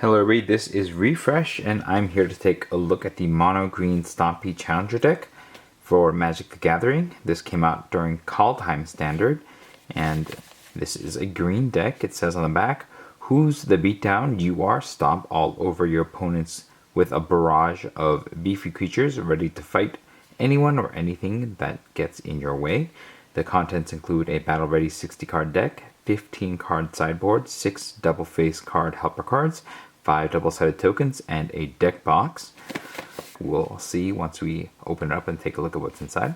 Hello everybody, this is Refresh, and I'm here to take a look at the Mono Green Stompy Challenger deck for Magic the Gathering. This came out during Kaldheim Standard, and this is a green deck. It says on the back, "Who's the beatdown? You are. Stomp all over your opponents with a barrage of beefy creatures ready to fight anyone or anything that gets in your way." The contents include a battle-ready 60-card deck, 15-card sideboard, 6 double-face card helper cards, 5 double-sided tokens, and a deck box. We'll see once we open it up and take a look at what's inside.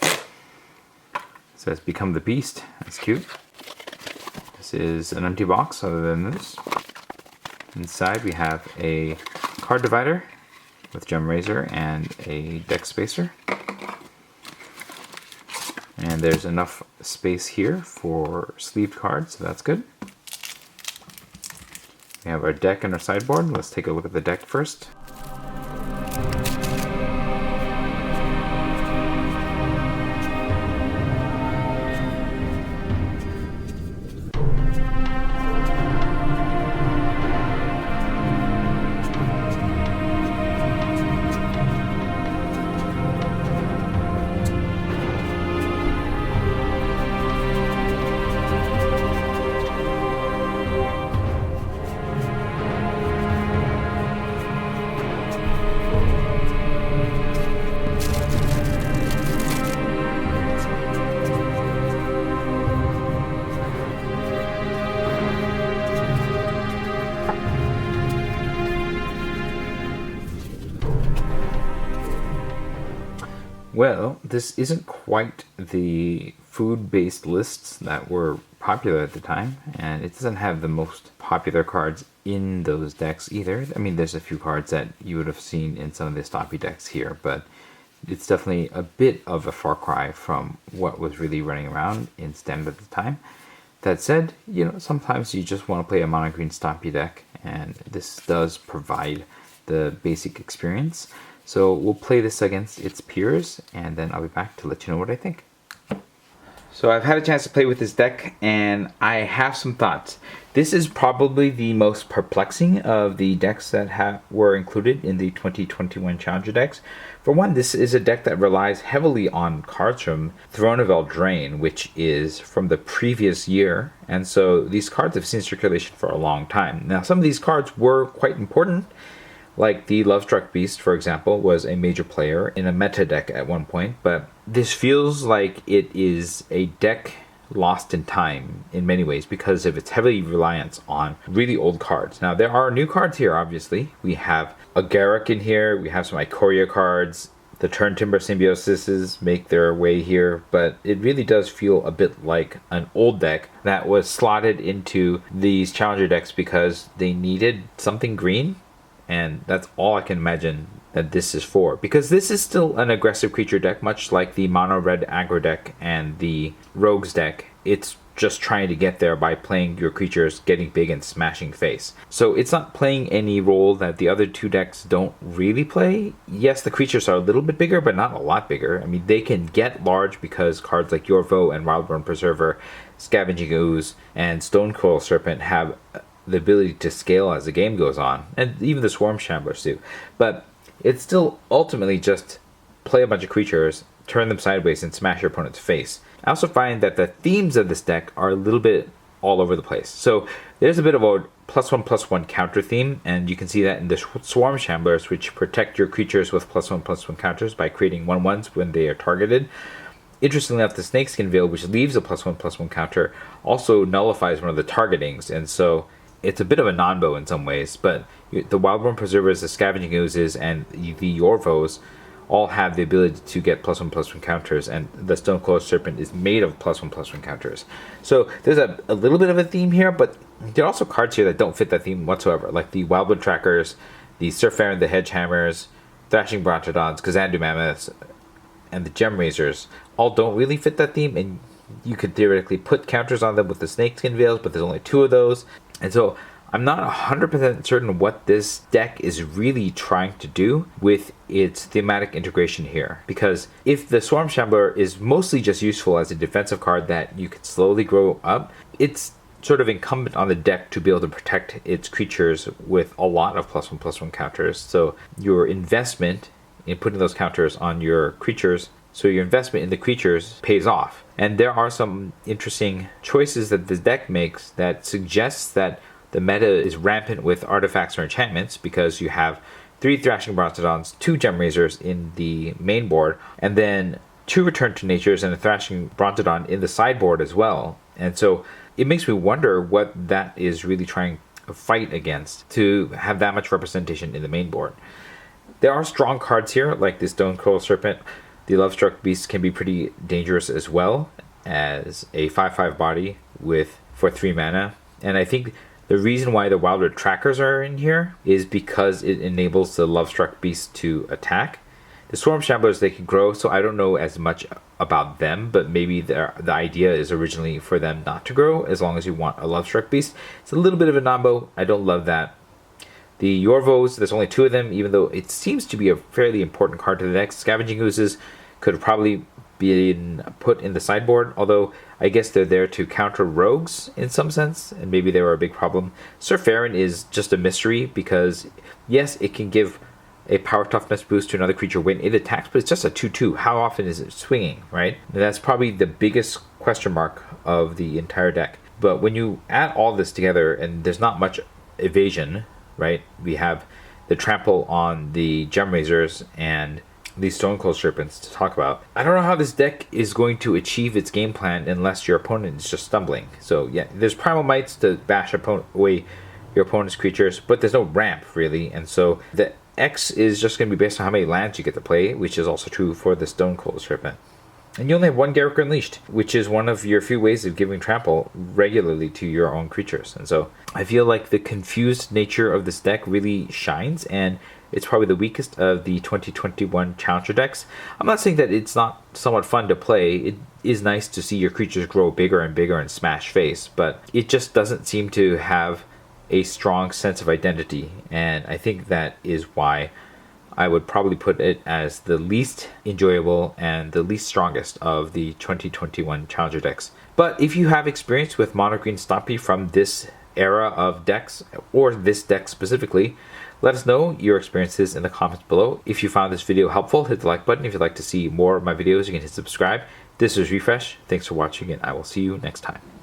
It says Become the Beast. That's cute. This is an empty box other than this. Inside we have a card divider with gem razor and a deck spacer. And there's enough space here for sleeved cards, so that's good. We have our deck and our sideboard. Let's take a look at the deck first. Well, this isn't quite the food-based lists that were popular at the time, and it doesn't have the most popular cards in those decks either. I mean, there's a few cards that you would have seen in some of the Stompy decks here, but it's definitely a bit of a far cry from what was really running around in Standard at the time. That said, sometimes you just want to play a Mono Green Stompy deck, and this does provide the basic experience. So we'll play this against its peers, and then I'll be back to let you know what I think. So I've had a chance to play with this deck, and I have some thoughts. This is probably the most perplexing of the decks that were included in the 2021 Challenger decks. For one, this is a deck that relies heavily on cards from Throne of Eldraine, which is from the previous year, and so these cards have seen circulation for a long time. Now, some of these cards were quite important. Like the Lovestruck Beast, for example, was a major player in a meta deck at one point, but this feels like it is a deck lost in time in many ways because of its heavy reliance on really old cards. Now, there are new cards here, obviously. We have a Garruk in here, we have some Ikoria cards, the Turntimber Symbiosises make their way here, but it really does feel a bit like an old deck that was slotted into these Challenger decks because they needed something green. And that's all I can imagine that this is for. Because this is still an aggressive creature deck, much like the Mono Red aggro deck and the Rogues deck. It's just trying to get there by playing your creatures, getting big and smashing face. So it's not playing any role that the other two decks don't really play. Yes, the creatures are a little bit bigger, but not a lot bigger. I mean, they can get large because cards like Yorvo and Wildborn Preserver, Scavenging Ooze, and Stonecoil Serpent have the ability to scale as the game goes on, and even the Swarm Shamblers do. But it's still ultimately just play a bunch of creatures, turn them sideways, and smash your opponent's face. I also find that the themes of this deck are a little bit all over the place. So there's a bit of a +1/+1 counter theme, and you can see that in the Swarm Shamblers, which protect your creatures with +1/+1 counters by creating 1/1s when they are targeted. Interestingly enough, the Snakeskin Veil, which leaves a +1/+1 counter, also nullifies one of the targetings, and so it's a bit of a non-bow in some ways, but the Wildborn Preservers, the Scavenging Oozes, and the Yorvos all have the ability to get +1/+1 counters, and the Stonecoil Serpent is made of +1/+1 counters. So there's a little bit of a theme here, but there are also cards here that don't fit that theme whatsoever, like the Wildwood Trackers, the Surfaron the Hedgehammers, Thrashing Brontodons, Kazandu Mammoths, and the Gem Razors all don't really fit that theme, and you could theoretically put counters on them with the Snakeskin Veils, but there's only 2 of those. And so I'm not 100% certain what this deck is really trying to do with its thematic integration here. Because if the Swarm Shambler is mostly just useful as a defensive card that you can slowly grow up, it's sort of incumbent on the deck to be able to protect its creatures with a lot of +1/+1 counters. So your investment in putting those counters on your creatures, so your investment in the creatures pays off. And there are some interesting choices that the deck makes that suggests that the meta is rampant with artifacts or enchantments, because you have 3 Thrashing Brontodons, 2 Gem Razors in the main board, and then 2 Return to Natures and a Thrashing Brontodon in the sideboard as well. And so it makes me wonder what that is really trying to fight against, to have that much representation in the main board. There are strong cards here, like the Stonecoil Serpent. The Lovestruck Beast can be pretty dangerous as well as a 5/5 body for 3 mana. And I think the reason why the Wildwood Trackers are in here is because it enables the Lovestruck Beast to attack. The Swarm Shamblers, they can grow, so I don't know as much about them, but maybe the idea is originally for them not to grow, as long as you want a Lovestruck Beast. It's a little bit of a nombo. I don't love that. The Yorvos, there's only 2 of them, even though it seems to be a fairly important card to the deck. Scavenging Oozes could have probably been put in the sideboard, although I guess they're there to counter rogues in some sense, and maybe they were a big problem. Sir Farron is just a mystery, because yes, it can give a power toughness boost to another creature when it attacks, but it's just a 2/2. How often is it swinging, right? And that's probably the biggest question mark of the entire deck. But when you add all this together, and there's not much evasion, right? We have the trample on the Gem Razors and these Stonecoil Serpents to talk about. I don't know how this deck is going to achieve its game plan unless your opponent is just stumbling. So yeah, there's Primal Mites to bash away your opponent's creatures, but there's no ramp really, and so the X is just going to be based on how many lands you get to play, which is also true for the Stonecoil Serpent. And you only have 1 Garruk Unleashed, which is one of your few ways of giving trample regularly to your own creatures. And so I feel like the confused nature of this deck really shines, and it's probably the weakest of the 2021 Challenger decks. I'm not saying that it's not somewhat fun to play. It is nice to see your creatures grow bigger and bigger and smash face, but it just doesn't seem to have a strong sense of identity, and I think that is why I would probably put it as the least enjoyable and the least strongest of the 2021 Challenger decks. But if you have experience with Mono Green Stompy from this era of decks, or this deck specifically, let us know your experiences in the comments below. If you found this video helpful, hit the like button. If you'd like to see more of my videos, you can hit subscribe. This is Refresh. Thanks for watching, and I will see you next time.